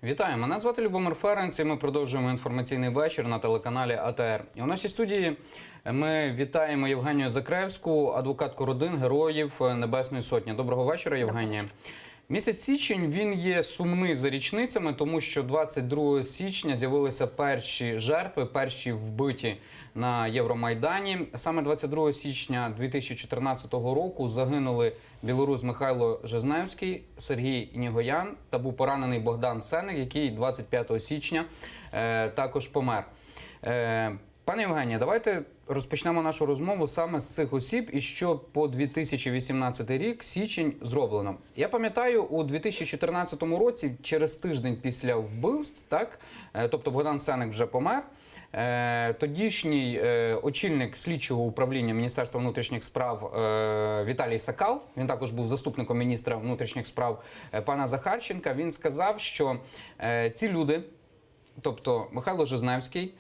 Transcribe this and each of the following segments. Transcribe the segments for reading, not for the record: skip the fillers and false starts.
Вітаю, мене звати Любомир Ференц і ми продовжуємо інформаційний вечір на телеканалі АТР. І у нашій студії ми вітаємо Євгенію Закревську, адвокатку родин Героїв Небесної Сотні. Доброго вечора, Євгенія. Місяць січень, він є сумний за річницями, тому що 22 січня з'явилися перші жертви, перші вбиті на Євромайдані. Саме 22 січня 2014 року загинули білорус Михайло Жизневський, Сергій Нігоян та був поранений Богдан Сеник, який 25 січня також помер. Пане Євгенія, давайте розпочнемо нашу розмову саме з цих осіб і що по 2018 рік, січень, зроблено. Я пам'ятаю, у 2014 році, через тиждень після вбивств, так, тобто Богдан Сеник вже помер, тодішній очільник слідчого управління Міністерства внутрішніх справ Віталій Сакал, він також був заступником міністра внутрішніх справ пана Захарченка, він сказав, що ці люди, тобто Михайло Жизневський,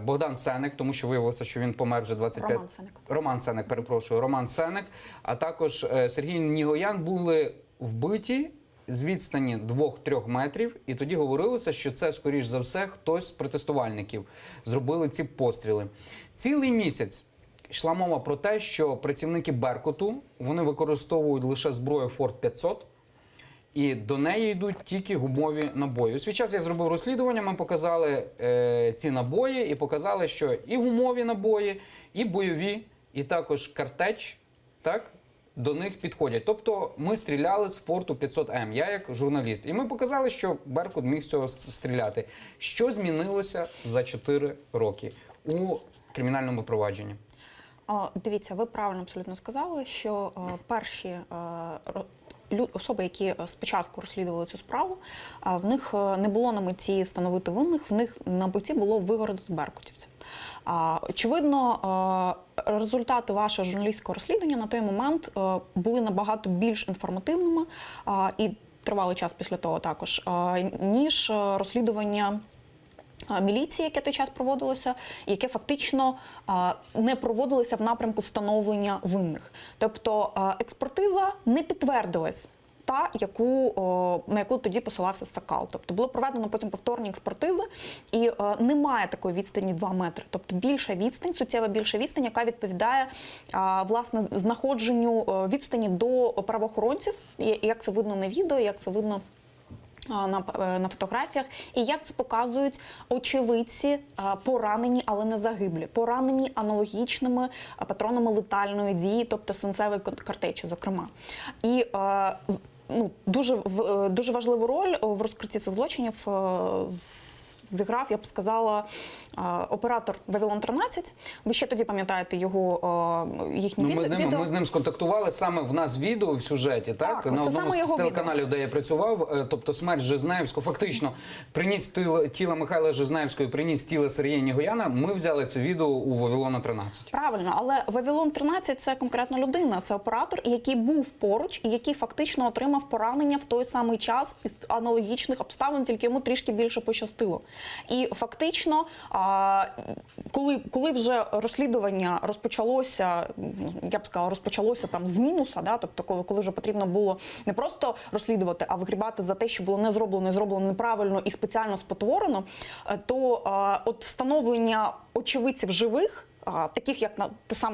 Богдан Сеник, тому що виявилося, що він помер вже 25... Роман Сеник, а також Сергій Нігоян були вбиті з відстані 2-3 метрів, і тоді говорилося, що це, скоріш за все, хтось з протестувальників зробили ці постріли. Цілий місяць йшла мова про те, що працівники Беркуту, вони використовують лише зброю Форт 500, і до неї йдуть тільки гумові набої. У свій час я зробив розслідування, ми показали ці набої і показали, що і гумові набої, і бойові, і також картеч, так, до них підходять. Тобто ми стріляли з Форту 500М, я як журналіст. І ми показали, що Беркут міг з цього стріляти. Що змінилося за 4 роки у кримінальному провадженні? Дивіться, ви правильно абсолютно сказали, що перші особи, які спочатку розслідували цю справу, в них не було на меті встановити винних, в них на меті було вигородити беркутівців. Очевидно, результати вашого журналістського розслідування на той момент були набагато більш інформативними і тривалий час після того також, ніж розслідування міліції, яке той час проводилося, яке фактично не проводилося в напрямку встановлення винних. Тобто експертиза не підтвердилась, та, на яку тоді посилався Сакал. Тобто було проведено потім повторні експертизи, і немає такої відстані 2 метри. Тобто більша відстань, суттєво більша відстань, яка відповідає власне знаходженню відстані до правоохоронців, як це видно на відео, як це видно на фотографіях, і як це показують очевидці, поранені, але не загиблі, поранені аналогічними патронами летальної дії, тобто свинцевої картечі, зокрема. І дуже важливу роль в розкритті цих злочинів зіграв, я б сказала, оператор Вавилон-13. Ви ще тоді пам'ятаєте їхні відео? Ми з ним сконтактували саме в нас відео в сюжеті, так? На одному з телеканалів, де я працював, тобто смерть Жизневського, фактично приніс тіло Михайла Жизневського, приніс тіло Сергія Нігояна, ми взяли це відео у Вавилона-13. Правильно, але Вавилон-13 – це конкретна людина, це оператор, який був поруч і який фактично отримав поранення в той самий час із аналогічних обставин, тільки йому трішки більше пощастило. І фактично, коли вже розслідування розпочалося, я б сказала, розпочалося там з мінуса, да, тобто коли вже потрібно було не просто розслідувати, а вигрібати за те, що було не зроблено неправильно і спеціально спотворено, то от встановлення очевидців живих, таких як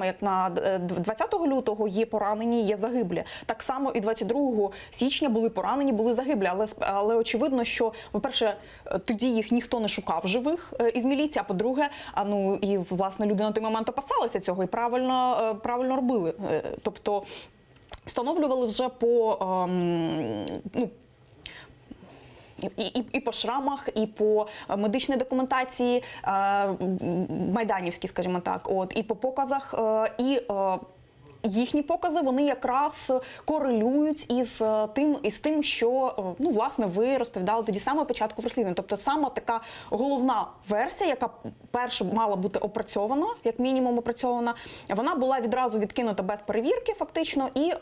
як на 20 лютого є поранені, є загиблі. Так само і 22 січня були поранені, були загиблі. Але очевидно, що, по-перше, тоді їх ніхто не шукав живих із міліції, а по-друге, і власне люди на той момент опасалися цього і правильно робили. Тобто встановлювали вже і по шрамах, і по медичній документації майданівській, скажімо так, і по показах, і їхні покази, вони якраз корелюють із тим, що, власне, ви розповідали тоді саме початку розслідування. Тобто саме така головна версія, яка перша мала бути опрацьована, як мінімум опрацьована, вона була відразу відкинута без перевірки, фактично, і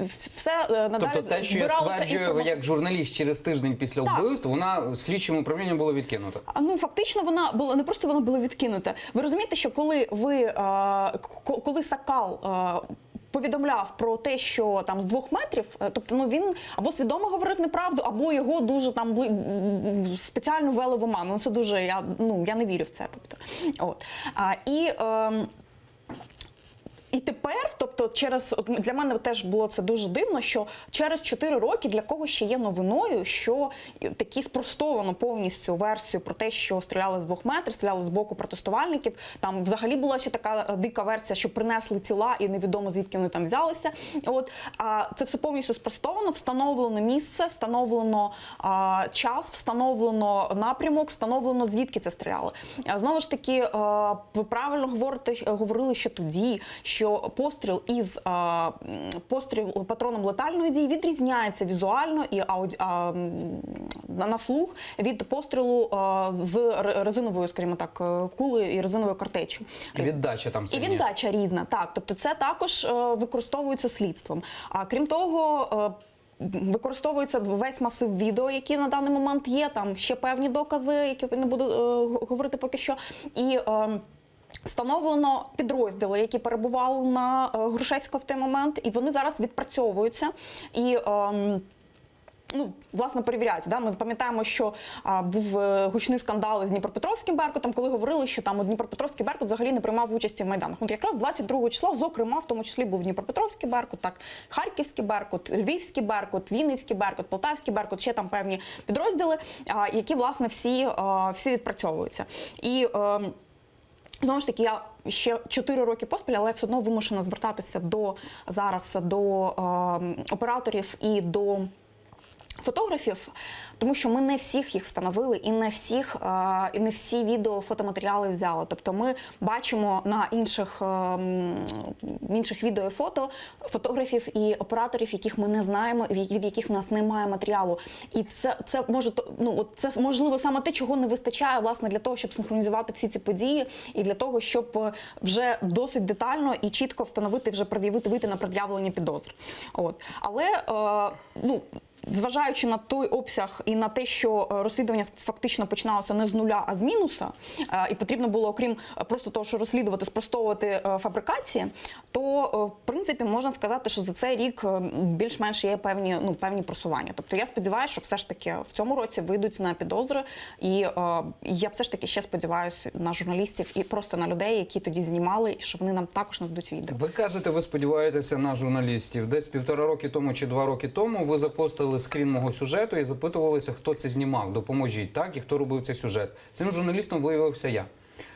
все надалі збиралося. Тобто те, що я стверджую як журналіст через тиждень після вбивства, вона слідчим управлінням була відкинута? Фактично вона була, не просто вона була відкинута. Ви розумієте, що коли Сакал повідомляв про те, що там з 2 метрів, тобто ну він або свідомо говорив неправду, або його дуже там спеціально ввели в оману. Ну, це дуже я не вірю в це. Тобто, от і тепер, тобто для мене теж було це дуже дивно, що через 4 роки для когось ще є новиною, що такі спростовано повністю версію про те, що стріляли з 2 метрів, стріляли з боку протестувальників. Там взагалі була ще така дика версія, що принесли тіла і невідомо звідки вони там взялися. От, а це все повністю спростовано, встановлено місце, встановлено час, встановлено напрямок, встановлено звідки це стріляли. Знову ж таки, ви правильно говорили ще тоді, що постріл патроном летальної дії відрізняється візуально і на слух від пострілу з резиновою, скажімо так, кулею і резиновою картечю. І віддача там сильніша. І віддача різна, так. Тобто це також використовується слідством. А крім того, використовується весь масив відео, які на даний момент є, там ще певні докази, які я не буду говорити поки що. І встановлено підрозділи, які перебували на Грушевського в той момент, і вони зараз відпрацьовуються і власне, перевіряють. Да? Ми пам'ятаємо, що був гучний скандал з Дніпропетровським Беркутом, коли говорили, що там Дніпропетровський Беркут взагалі не приймав участі в Майданах. От якраз 22 числа, зокрема, в тому числі був Дніпропетровський Беркут, так, Харківський Беркут, Львівський Беркут, Вінницький Беркут, Полтавський Беркут, ще там певні підрозділи, які, власне, всі відпрацьовуються. І знову ж таки, я ще 4 роки поспіль, але я все одно вимушена звертатися до операторів і до фотографів, тому що ми не всіх їх встановили і не всі відео, фотоматеріали взяли. Тобто ми бачимо на інших відео і фото фотографів і операторів, яких ми не знаємо, від яких в нас немає матеріалу. І це можливо саме те, чого не вистачає, власне, для того, щоб синхронізувати всі ці події і для того, щоб вже досить детально і чітко встановити, вже вийти на пред'явлення підозр. От. Але, зважаючи на той обсяг і на те, що розслідування фактично починалося не з нуля, а з мінуса, і потрібно було, окрім просто того, що розслідувати, спростовувати фабрикації, то, в принципі, можна сказати, що за цей рік більш-менш є певні просування. Тобто я сподіваюся, що все ж таки в цьому році вийдуть на підозри, і я все ж таки ще сподіваюся на журналістів і просто на людей, які тоді знімали, і що вони нам також нададуть відео. Ви кажете, ви сподіваєтеся на журналістів. Десь 1,5 роки тому чи 2 роки тому ви запостили скрін мого сюжету і запитувалися, хто це знімав, допоможіть, так, і хто робив цей сюжет. Цим журналістом виявився я.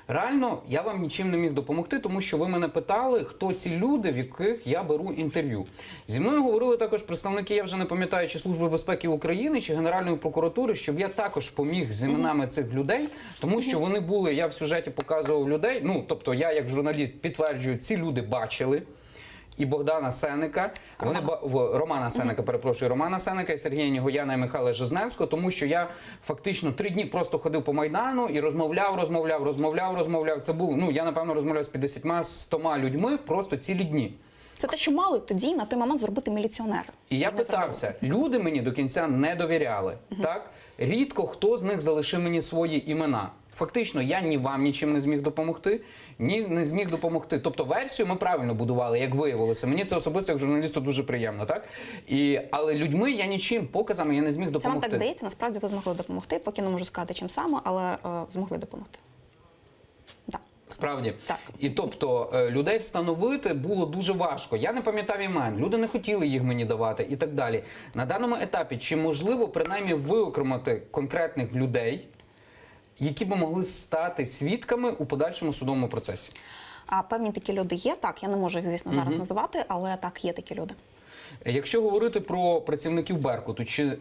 Реально, я вам нічим не міг допомогти, тому що ви мене питали, хто ці люди, в яких я беру інтерв'ю. Зі мною говорили також представники, я вже не пам'ятаю, чи Служби безпеки України, чи Генеральної прокуратури, щоб я також поміг з іменами цих людей, тому що вони були, я в сюжеті показував людей, тобто я як журналіст підтверджую, ці люди бачили. І Богдана Сенника, Романа Сенника і Сергія Нігояна і Михайла Жизневського, тому що я фактично 3 дні просто ходив по Майдану і розмовляв. Це було, я напевно розмовляв з 50-100 людьми просто цілі дні. Це те, що мали тоді на той момент зробити міліціонери. І я питався, люди мені до кінця не довіряли, так? Рідко хто з них залишив мені свої імена. Фактично, я ні вам нічим не зміг допомогти, ні не зміг допомогти. Тобто версію ми правильно будували, як виявилося. Мені це особисто як журналісту дуже приємно, так? Але людьми я нічим, показами я не зміг допомогти. Це вам так здається, насправді ви змогли допомогти, поки не можу сказати чим саме, але змогли допомогти. Так. Справді. Так. І тобто людей встановити було дуже важко. Я не пам'ятав імен, люди не хотіли їх мені давати і так далі. На даному етапі, чи можливо принаймні виокремити конкретних людей, які б могли стати свідками у подальшому судовому процесі? Певні такі люди є, так, я не можу їх, звісно, зараз називати, але так, є такі люди. Якщо говорити про працівників Беркуту, чи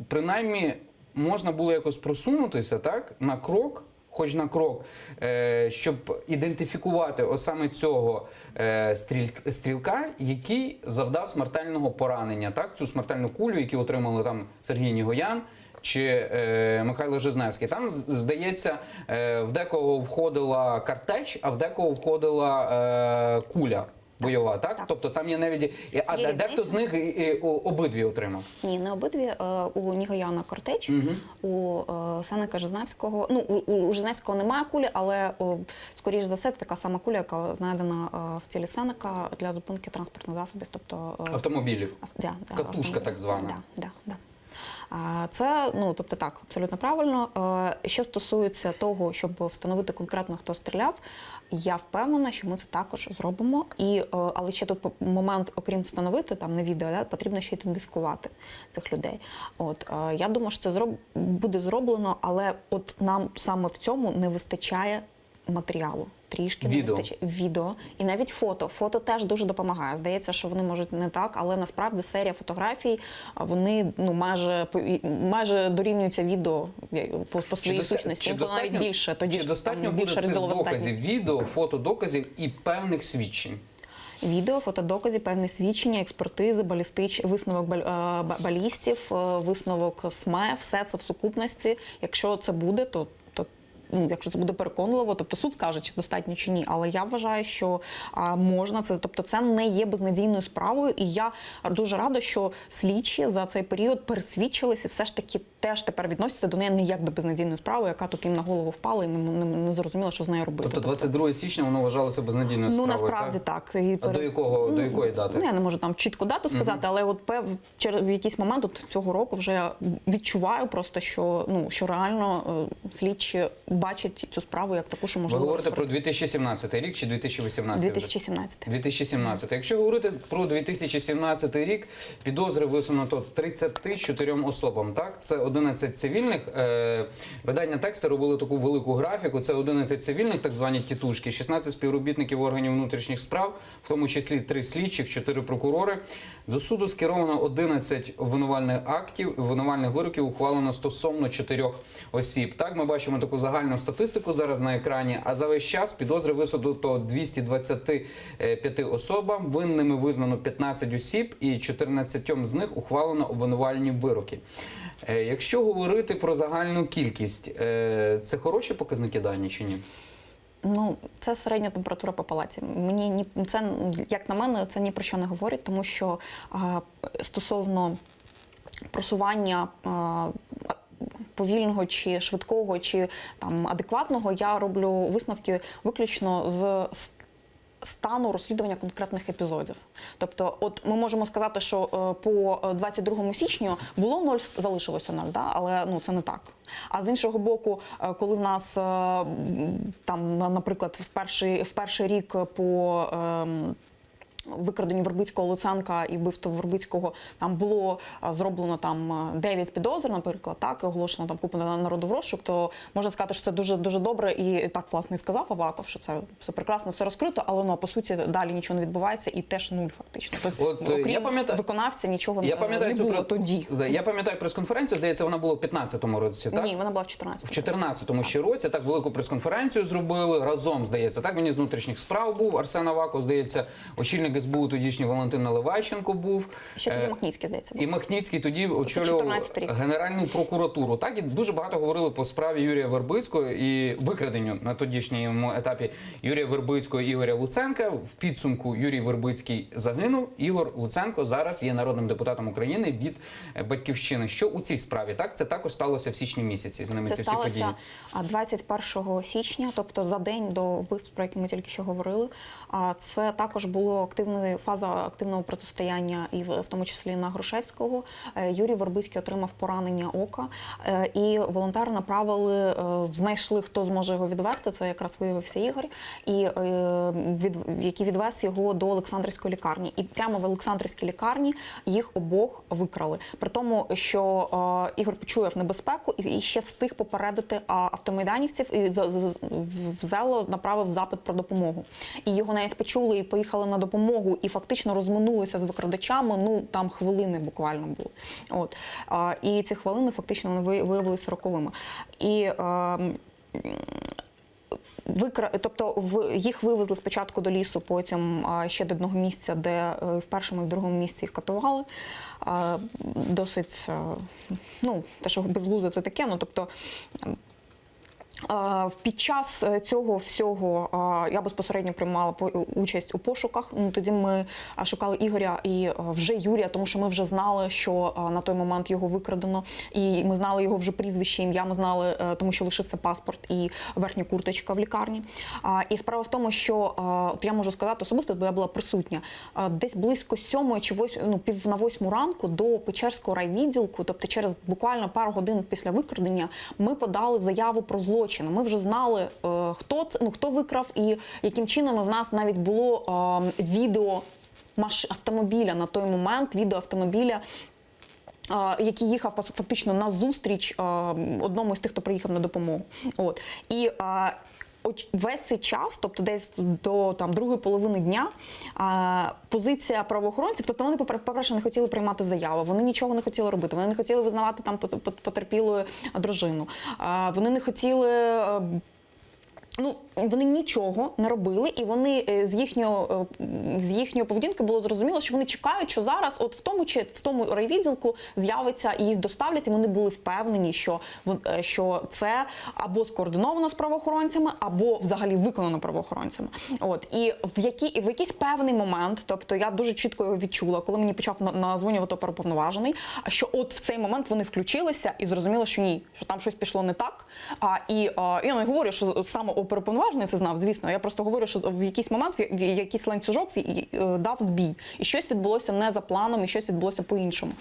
принаймні можна було якось просунутися, так, на крок, хоч на крок, щоб ідентифікувати ось саме цього стрілка, який завдав смертельного поранення, так, цю смертельну кулю, яку отримали там Сергій Нігоян, чи Михайло Жизневський. Там, здається, в декого входила картеч, а в декого входила куля. бойова, так? Так. Тобто там є навіть... А Є дехто різниця. з них обидві отримав? Ні, не обидві. У Нігояна Кортеч, у Сенека Жизневського. Ну, у Жизневського немає кулі, але, скоріш за все, це така сама куля, яка знайдена в тілі Сенека для зупинки транспортних засобів. Тобто, Автомобілів. Катушка автомобілів. так звана. Да. Це, ну, тобто так, абсолютно правильно. Що стосується того, щоб встановити конкретно, хто стріляв, я впевнена, що ми це також зробимо. Але ще тут момент, окрім встановити там на відео, потрібно ще ідентифікувати цих людей. Я думаю, що це буде зроблено, але от нам саме в цьому не вистачає матеріалу. Трішки не вистачає відео і навіть фото. Фото теж дуже допомагає. Здається, що вони можуть не так, але насправді серія фотографій, вони майже дорівнюються відео по своїй сущності. Чи навіть більше. Тоді чи достатньо буде цих доказів, відео, фотодоказів і певних свідчень? Відео, фотодокази, певні свідчення, експертизи, висновок балістів, висновок СМЕ, все це в сукупності. Якщо це буде, то якщо це буде переконливо, тобто суд скаже, чи достатньо, чи ні. Але я вважаю, що можна це, тобто це не є безнадійною справою. І я дуже рада, що слідчі за цей період пересвідчилися і все ж таки теж тепер відносяться до неї не як до безнадійної справи, яка тут їм на голову впала і не зрозуміло, що з нею робити. Тобто 22 січня воно вважалося безнадійною справою? Ну, насправді так. А до якої дати? Я не можу там чітку дату сказати, але от в якийсь момент цього року вже я відчуваю просто, що реально слідчі бачать цю справу як таку, що можливо. Ви говорите про 2017 рік чи 2018? 2017. 2017. Якщо говорити про 2017 рік, підозри висунуто 34 особам. Так, це 11 цивільних. Видання «Тексту» робили таку велику графіку. Це 11 цивільних, так звані тітушки, 16 співробітників органів внутрішніх справ, в тому числі 3 слідчих, 4 прокурори. До суду скеровано 11 обвинувальних актів, обвинувальних вироків ухвалено стосовно 4 осіб. Так, ми бачимо таку загальну статистику зараз на екрані, а за весь час підозри висунуто 225 особам, винними визнано 15 осіб і 14 з них ухвалено обвинувальні вироки. Якщо говорити про загальну кількість, це хороші показники дані чи ні? Ну, це середня температура по палаті. Це, як на мене, це ні про що не говорить, тому що стосовно просування повільного чи швидкого, чи там адекватного, я роблю висновки виключно з стану розслідування конкретних епізодів. Тобто, от ми можемо сказати, що по 22 січню було 0, залишилося 0, да? Але це не так. А з іншого боку, коли в нас там, наприклад, в перший рік по викраденню Вербицького, Луценка і вбивство Вербицького там було зроблено 9 підозр, наприклад, так, і оголошено там купу народу в розшук, то можна сказати, що це дуже дуже добре, і так власне і сказав Аваков, що це все прекрасно, все розкрито, але по суті далі нічого не відбувається і теж нуль фактично. Тобто, окрім виконавця нічого не було тоді. Я пам'ятаю прес-конференцію, здається, вона була в 15-му році, так? Ні, вона була в 14-му. В 14-му ще році, так, велику прес-конференцію зробили разом, здається, так, мені з внутрішніх справ був Арсен Аваков, здається, очільник СБУ тодішній Валентин Наливайченко був. Ще тоді Махніцький, здається, був. І Махніцький тоді очолював Генеральну прокуратуру. Так, і дуже багато говорили по справі Юрія Вербицького і викраденню на тодішньому етапі Юрія Вербицького і Ігоря Луценка. В підсумку Юрій Вербицький загинув, Ігор Луценко зараз є народним депутатом України від Батьківщини. Що у цій справі? Так, це також сталося в січні місяці, з ними ці всі події. Це сталося 21 січня, тобто за день до вбивств, про які ми тільки що говорили. Це також було фаза активного протистояння, і в тому числі на Грушевського. Юрій Вербицький отримав поранення ока, і волонтери направили, знайшли, хто зможе його відвести, це якраз виявився Ігор, який відвез його до Олександрівської лікарні. І прямо в Олександрівській лікарні їх обох викрали. При тому, що Ігор почув небезпеку і ще встиг попередити автомайданівців і направив запит про допомогу. І його навіть почули і поїхали на допомогу, і фактично розминулися з викрадачами, там хвилини буквально були. І ці хвилини фактично вони виявилися роковими. І тобто їх вивезли спочатку до лісу, потім ще до одного місця, де в першому і в другому місці їх катували. Досить, те, що безглуздо, то таке, тобто Під час цього всього я безпосередньо приймала участь у пошуках. Тоді ми шукали Ігоря і вже Юрія, тому що ми вже знали, що на той момент його викрадено. І ми знали його вже прізвище, ім'я, ми знали, тому що лишився паспорт і верхня курточка в лікарні. І справа в тому, що, от я можу сказати особисто, бо я була присутня, десь близько 7 чи 8, пів на 8 ранку до Печерського райвідділку, тобто через буквально пару годин після викрадення, ми подали заяву про злочин. Ми вже знали, хто викрав і яким чином. І в нас навіть було відео автомобіля на той момент, відео автомобіля, який їхав фактично на зустріч одному з тих, хто приїхав на допомогу. І весь цей час, тобто десь до другої половини дня, позиція правоохоронців, тобто вони, по-перше, не хотіли приймати заяву, вони нічого не хотіли робити, вони не хотіли визнавати там потерпілою дружину, вони не хотіли... Вони нічого не робили, і вони з їхньої поведінки було зрозуміло, що вони чекають, що зараз от в тому райвідділку з'явиться і їх доставлять, і вони були впевнені, що це або скоординовано з правоохоронцями, або взагалі виконано правоохоронцями. І в якийсь певний момент, тобто я дуже чітко його відчула, коли мені почав назвонювати оперуповноважений, що от в цей момент вони включилися і зрозуміли, що ні, що там щось пішло не так. І я не говорю, що саме оперуповноважений це знав, звісно. Я просто говорю, що в якийсь момент якийсь ланцюжок дав збій. І щось відбулося не за планом, і щось відбулося по-іншому.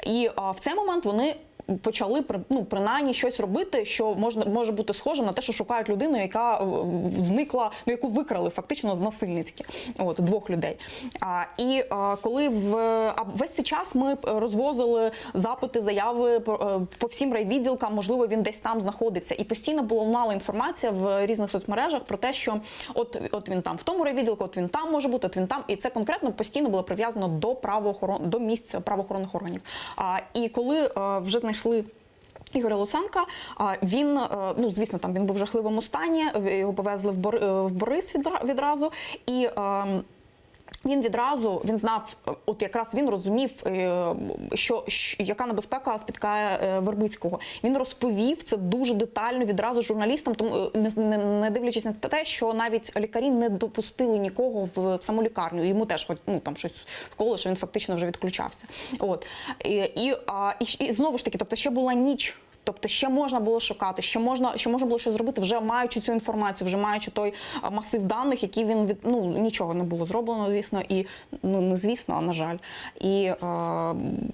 І в цей момент вони почали принаймні щось робити, що може бути схожим на те, що шукають людину, яка зникла, яку викрали фактично насильницьки, двох людей. І коли весь цей час ми розвозили запити, заяви по всім райвідділкам, можливо, він десь там знаходиться. І постійно була лунала інформація в різних соцмережах про те, що от він там в тому райвідділку, от він там може бути, от він там. І це конкретно постійно було прив'язано до місць правоохоронних органів. І коли вже знайшли Ігоря Луценка, він, звісно, там він був в жахливому стані, його повезли в Борис відразу, і він знав, от якраз він розумів, яка небезпека спіткає Вербицького. Він розповів це дуже детально відразу журналістам, тому не дивлячись на те, що навіть лікарі не допустили нікого в саму лікарню. Йому теж там щось вкололи, що він фактично вже відключався. І знову ж таки, тобто ще була ніч. Тобто ще можна було шукати, ще можна було щось зробити, вже маючи цю інформацію, вже маючи той масив даних, який він нічого не було зроблено, звісно, і не звісно, а на жаль. І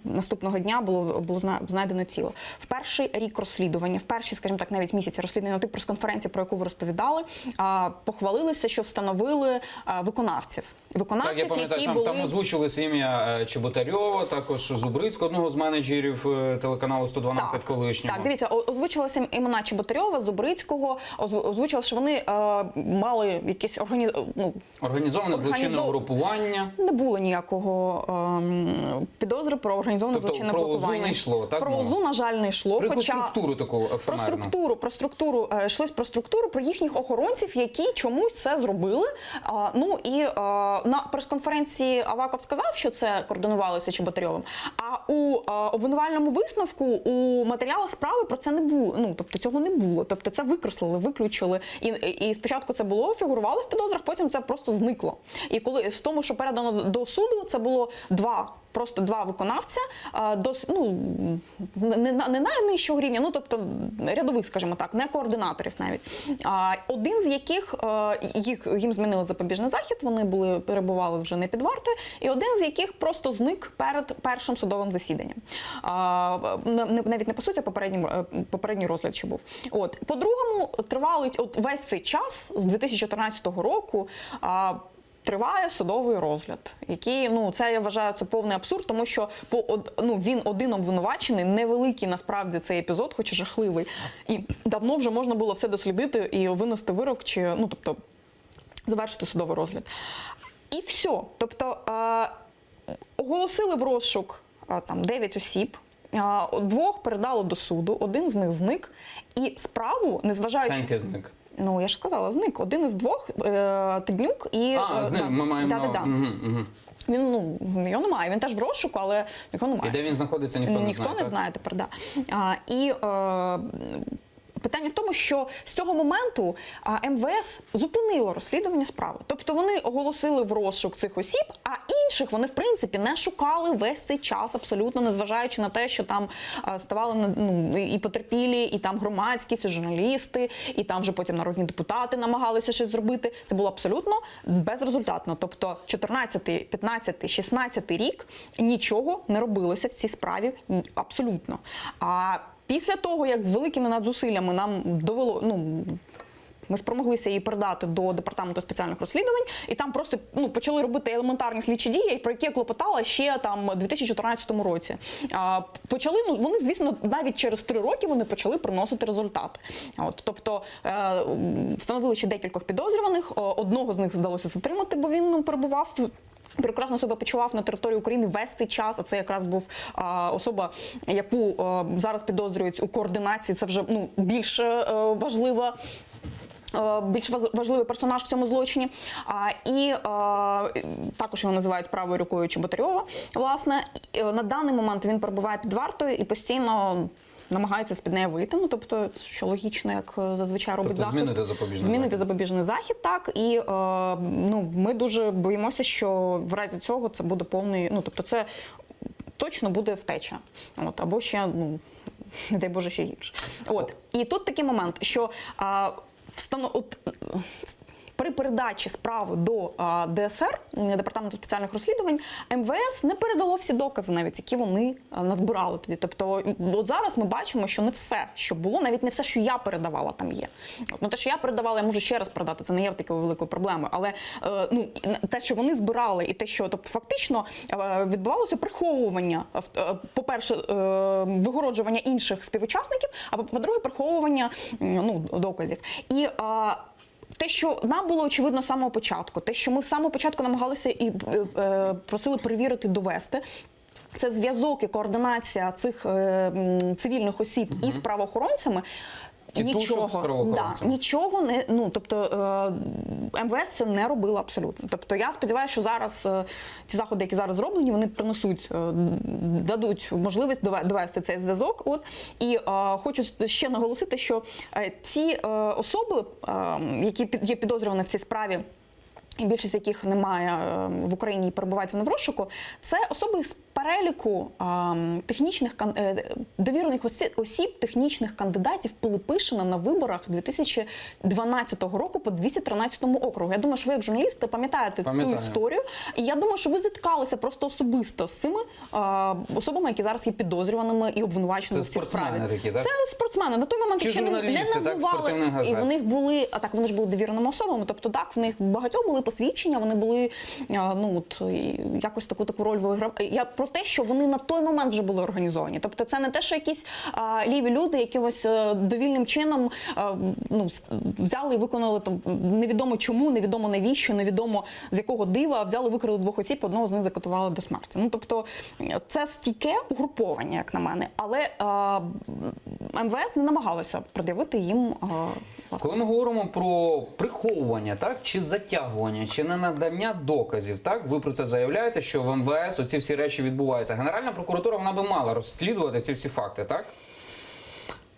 наступного дня було знайдено тіло. В перший рік розслідування, в перші, скажімо так, навіть місяці розслідування, на тій прес-конференції, про яку ви розповідали, похвалилися, що встановили виконавців. Так, я пам'ятаю, там озвучилося ім'я Чеботарьова, також Зубрицького, одного з менеджерів телеканалу 112 колишнього. Так, дивіться, озвучувалися імена Чеботарьова, Зубрицького, озвучувалося, що вони мали якесь організоване злочинне угрупування. Не було ніякого підозри про організоване злочинне угрупування. Про ОЗУ не йшло, так? Про ОЗУ, на жаль, не йшло. Про структуру таку ефемерну. Йшлось про структуру, про їхніх охоронців, які чомусь це зробили. На прес-конференції Аваков сказав, що це координувалося Чеботарьовим, а у обвинувальному висновку, у матеріалах справи про це не було. Тобто цього не було. Тобто це викреслили, виключили. І спочатку це фігурувало в підозрах, потім це просто зникло. І коли в тому, що передано до суду, це було просто два виконавця, не найнижчого рівня, тобто рядових, скажімо так, не координаторів навіть. Один з яких їм змінили запобіжний захід, вони перебували вже не під вартою, і один з яких просто зник перед першим судовим засіданням. Навіть не по суті, а попередній розгляд ще був. По-другому, тривалий весь цей час, з 2014 року, триває судовий розгляд, який, це я вважаю, це повний абсурд, тому що він один обвинувачений, невеликий насправді цей епізод, хоч і жахливий, і давно вже можна було все дослідити і винести вирок, чи, тобто, завершити судовий розгляд. І все. Тобто, оголосили в розшук 9 осіб, 2 передало до суду, 1 з них зник, і справу, незважаючи... Сенсі зник. Я ж сказала, зник. 1 із 2, Тиднюк і... зник, ми маємо... Він, його немає, він теж в розшуку, але його немає. І де він знаходиться, ніхто не знає. Ніхто не знає тепер, І питання в тому, що з цього моменту МВС зупинило розслідування справи. Тобто вони оголосили в розшук цих осіб, а інших вони, в принципі, не шукали весь цей час, абсолютно, незважаючи на те, що там ставали і потерпілі, і там громадськість, і журналісти, і там вже потім народні депутати намагалися щось зробити. Це було абсолютно безрезультатно. Тобто 14, 15, 16 рік нічого не робилося в цій справі абсолютно. А після того, як з великими надзусиллями нам довело, ми спромоглися її передати до департаменту спеціальних розслідувань, і там просто почали робити елементарні слідчі дії, про які я клопотала ще там у 2014 році. Почали, вони, звісно, навіть через 3 роки вони почали приносити результати. Тобто встановили ще декількох підозрюваних, одного з них вдалося затримати, бо він перебував, прекрасно себе почував на території України весь цей час, а це якраз був особа, яку зараз підозрюють у координації, це вже більш важливий персонаж в цьому злочині. І також його називають правою рукою Чеботарьова. Власне, на даний момент він перебуває під вартою і постійно намагається з-під неї вийти, тобто, що логічно, як зазвичай робить захист. Змінити запобіжний захід, так. І ми дуже боїмося, що в разі цього це буде повний, тобто це точно буде втеча. Або ще, не дай Боже, ще гірше. І тут такий момент, що при передачі справи до ДСР, Департаменту спеціальних розслідувань, МВС не передало всі докази, навіть які вони назбирали тоді. Тобто, от зараз ми бачимо, що не все, що було, навіть не все, що я передавала, там є. Те, що я передавала, я можу ще раз передати, це не є такою великою проблемою. Але те, що вони збирали, і те, що фактично відбувалося приховування, по-перше, вигороджування інших співучасників, а по-друге, приховування доказів. І те, що нам було очевидно з самого початку, те, що ми з самого початку намагалися і просили перевірити, довести, це зв'язок і координація цих цивільних осіб із правоохоронцями. Нічого не, тобто МВС це не робило абсолютно. Тобто я сподіваюся, що зараз ті заходи, які зараз зроблені, вони принесуть, дадуть можливість довести цей зв'язок. І хочу ще наголосити, що ці особи, які є підозрювані в цій справі, і більшість яких немає в Україні і перебувають вони в розшуку, це особи з переліку довірених осіб, технічних кандидатів Пилипишина на виборах 2012 року по 213 округу. Я думаю, що ви як журналісти пам'ятаєте ту історію. І я думаю, що ви зіткалися просто особисто з цими особами, які зараз є підозрюваними і обвинуваченими в цій справі. Такі, так? Це спортсмени. На той момент ще не називали. І в них були, вони ж були довіреними особами, тобто так, в них багатьох були посвідчення, вони були, якось таку роль виграв. Я про те, що вони на той момент вже були організовані. Тобто це не те, що якісь ліві люди якимось довільним чином взяли і виконали невідомо чому, невідомо навіщо, невідомо з якого дива, взяли, викрили 2 осіб, одного з них закатували до смерті. Тобто це стійке угруповання, як на мене, але МВС не намагалося пред'явити їм. Коли ми говоримо про приховування, так, чи затягування, чи не надання доказів, так, ви про це заявляєте, що в МВС оці всі речі відбуваються. Генеральна прокуратура, вона би мала розслідувати ці всі факти, так?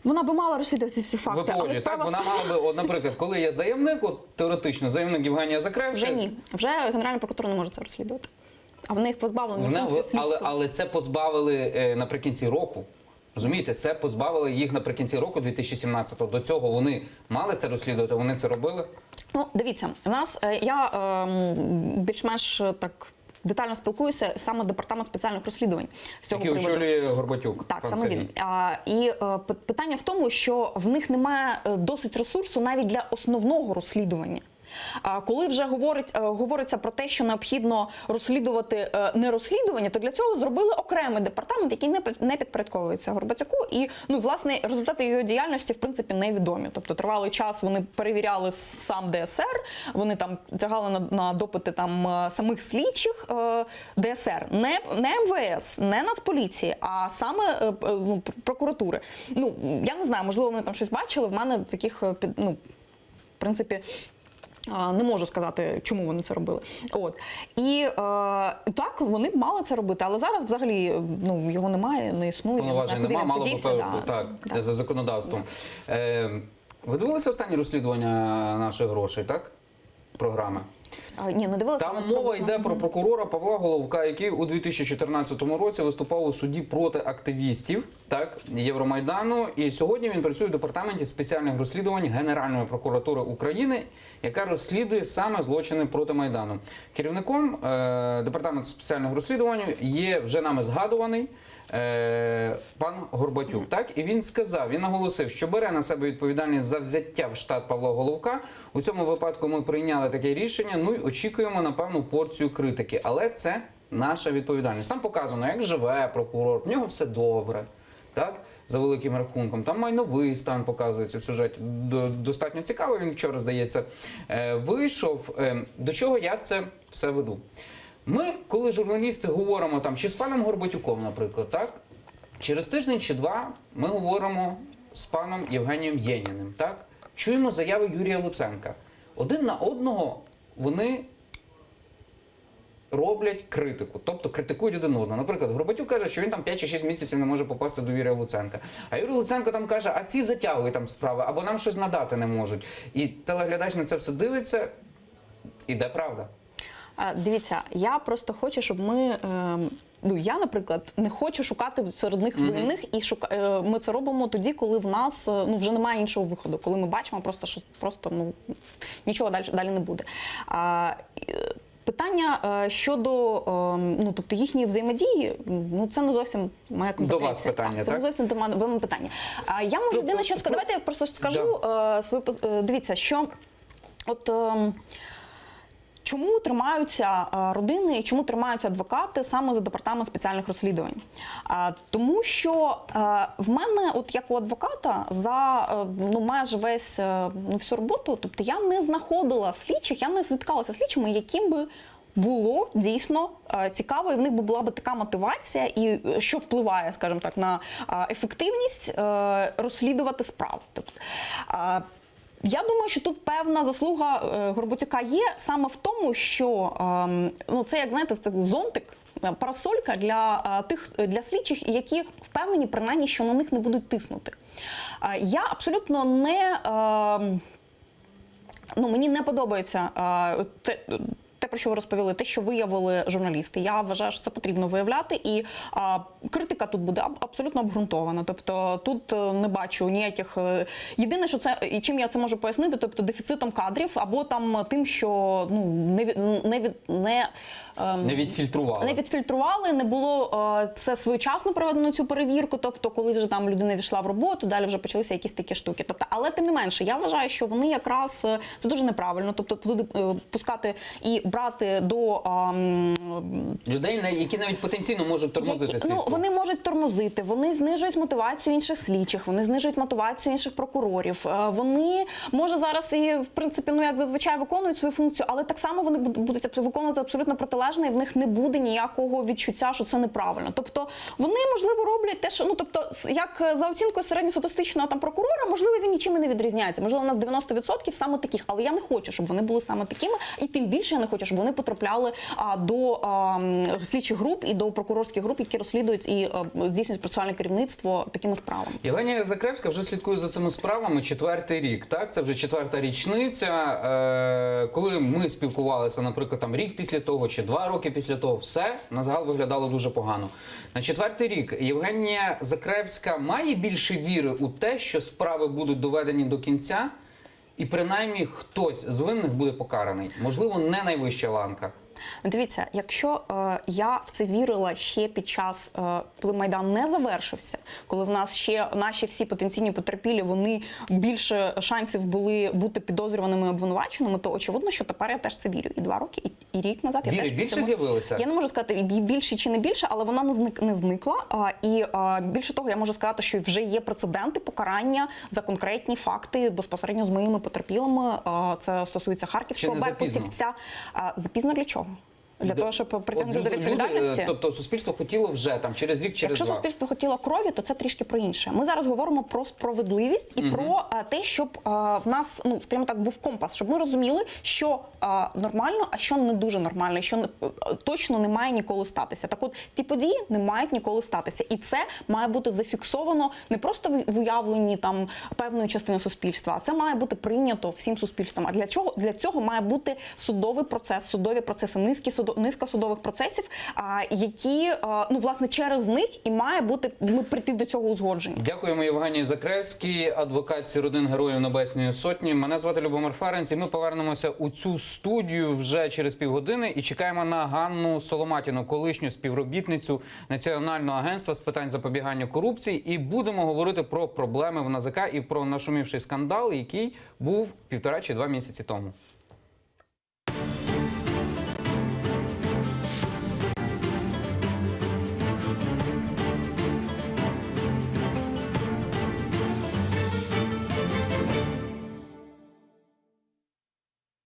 Вона би мала розслідувати ці всі факти. Але так, вона мала би, наприклад, коли є заявник, теоретично, заявник Євгенія Закревська. Вже ні. Вже Генеральна прокуратура не може це розслідувати. А в них позбавлені функції слідства. Але це позбавили наприкінці року. Розумієте, це позбавили їх наприкінці року 2017-го. До цього вони мали це розслідувати, вони це робили? Дивіться, я більш-менш так детально спілкуюся саме департамент спеціальних розслідувань з цього приводу. Який очолює Горбатюк. Так, саме він. І питання в тому, що в них немає досить ресурсу навіть для основного розслідування. Коли вже говориться про те, що необхідно розслідувати не розслідування, то для цього зробили окремий департамент, який не підпорядковується Горбатюку. І, власне, результати його діяльності, в принципі, невідомі. Тобто тривалий час вони перевіряли сам ДСР, вони там тягали на допити самих слідчих ДСР. Не МВС, не Нацполіції, а саме прокуратури. Я не знаю, можливо, вони там щось бачили. В мене таких, в принципі, Не можу сказати, чому вони це робили. От. І так, вони б мали це робити, але зараз взагалі його немає, не існує. Повноважень немає, мало би Да. за законодавством. Ви дивилися останні розслідування наших грошей, так? Програми? Ні, не дивилася. Там мова йде про прокурора Павла Головка, який у 2014 році виступав у суді проти активістів, так, Євромайдану. І сьогодні він працює в департаменті спеціальних розслідувань Генеральної прокуратури України, яка розслідує саме злочини проти Майдану. Керівником департаменту спеціальних розслідувань є вже нами згадуваний пан Горбатюк, так? І він сказав, він наголосив, що бере на себе відповідальність за взяття в штат Павла Головка. У цьому випадку ми прийняли таке рішення, ну і очікуємо на певну порцію критики. Але це наша відповідальність. Там показано, як живе прокурор, в нього все добре, так? За великим рахунком. Там майновий стан показується в сюжеті. Достатньо цікаво, він вчора, здається, вийшов. До чого я це все веду? Ми, коли журналісти говоримо там, чи з паном Горбатюком, наприклад, так? Через тиждень чи два ми говоримо з паном Євгенієм Єніним, так? Чуємо заяви Юрія Луценка. Один на одного вони роблять критику, тобто критикують один одного. Наприклад, Горбатюк каже, що він там 5 чи 6 місяців не може попасти до Юрія Луценка. А Юрій Луценко там каже, а ці затягують там справи, або нам щось надати не можуть. І телеглядач на це все дивиться, і де правда? Дивіться, я просто хочу, щоб ми... Я, наприклад, не хочу шукати серед них винних, і ми це робимо тоді, коли в нас вже немає іншого виходу, коли ми бачимо що нічого далі не буде. Питання щодо тобто їхньої взаємодії, це не зовсім моя компетенція. До вас питання, так? Це не зовсім до мене питання. Я можу єдине, що сказати. Давайте я просто скажу свою. Дивіться, що чому тримаються родини і чому тримаються адвокати саме за департамент спеціальних розслідувань? Тому що в мене, як у адвоката, за майже всю роботу, тобто я не знаходила слідчих, я не зіткалася з слідчими, яким би було дійсно цікаво, і в них була б така мотивація, і що впливає, скажімо так, на ефективність розслідувати справу. Тобто, я думаю, що тут певна заслуга Горбатюка є саме в тому, що це, як знаєте, це зонтик, парасолька для слідчих, які впевнені, принаймні, що на них не будуть тиснути. Я абсолютно мені не подобається те, про що ви розповіли, те, що виявили журналісти. Я вважаю, що це потрібно виявляти, і критика тут буде абсолютно обґрунтована. Тобто тут не бачу ніяких... Єдине, що це, і чим я це можу пояснити, тобто дефіцитом кадрів, або там тим, що не відфільтрували. Не було це своєчасно проведено, цю перевірку, тобто коли вже там людина війшла в роботу, далі вже почалися якісь такі штуки. Тобто, але тим не менше, я вважаю, що вони якраз, це дуже неправильно, тобто пускати і брати до людей, які навіть потенційно можуть тормозити слідство. Вони можуть тормозити, вони знижують мотивацію інших слідчих, вони знижують мотивацію інших прокурорів. Вони, може, зараз і, в принципі, як зазвичай виконують свою функцію, але так само вони будуть виконувати абсолютно протилежне, і в них не буде ніякого відчуття, що це неправильно. Тобто, вони, можливо, роблять те, що, як за оцінкою середньостатистичного прокурора, можливо, він нічим і не відрізняється. Можливо, у нас 90% саме таких, але я не хочу, щоб вони були саме такими, і тим більше я не хочу, щоб вони потрапляли до слідчих груп і до прокурорських груп, які розслідують і здійснюють процесуальне керівництво такими справами. Євгенія Закревська вже слідкує за цими справами 4-й рік. Так, це вже 4-та річниця. Коли ми спілкувалися, наприклад, рік після того чи 2 роки після того, все на загал виглядало дуже погано. На 4-й рік Євгенія Закревська має більше віри у те, що справи будуть доведені до кінця, і принаймні хтось з винних буде покараний. Можливо, не найвища ланка. Дивіться, якщо я в це вірила ще під час, коли Майдан не завершився, коли в нас ще наші всі потенційні потерпілі, вони більше шансів були бути підозрюваними і обвинуваченими, то очевидно, що тепер я теж це вірю. І 2 роки, і рік назад я теж більше з'явилося? Я не можу сказати, більше чи не більше, але вона не зникла. І більше того, я можу сказати, що вже є прецеденти покарання за конкретні факти безпосередньо з моїми потерпілими. Це стосується Харківського беркутівця. Запізно для чого? для того, щоб притягнути до відповідальності. Тобто суспільство хотіло вже там через рік, через Якщо два. суспільство хотіло крові, то це трішки про інше. Ми зараз говоримо про справедливість і про те, щоб в нас, ну скажімо так, був компас, щоб ми розуміли, що нормально, а що не дуже нормально, і що точно не має ніколи статися. Так от ті події не мають ніколи статися, і це має бути зафіксовано не просто в уявленні там певної частини суспільства, а це має бути прийнято всім суспільством. А для чого? Для цього має бути судовий процес, судові процеси, низка судових процесів, які, ну, власне, через них і має бути, ми прийти до цього узгодження. Дякуємо Євгенії Закревській, адвокатці родин Героїв Небесної Сотні. Мене звати Любомир Ференц, і ми повернемося у цю студію вже через півгодини і чекаємо на Ганну Соломатіну, колишню співробітницю Національного агентства з питань запобігання корупції. І будемо говорити про проблеми в НАЗК і про нашумівший скандал, який був 1,5 чи 2 місяці тому.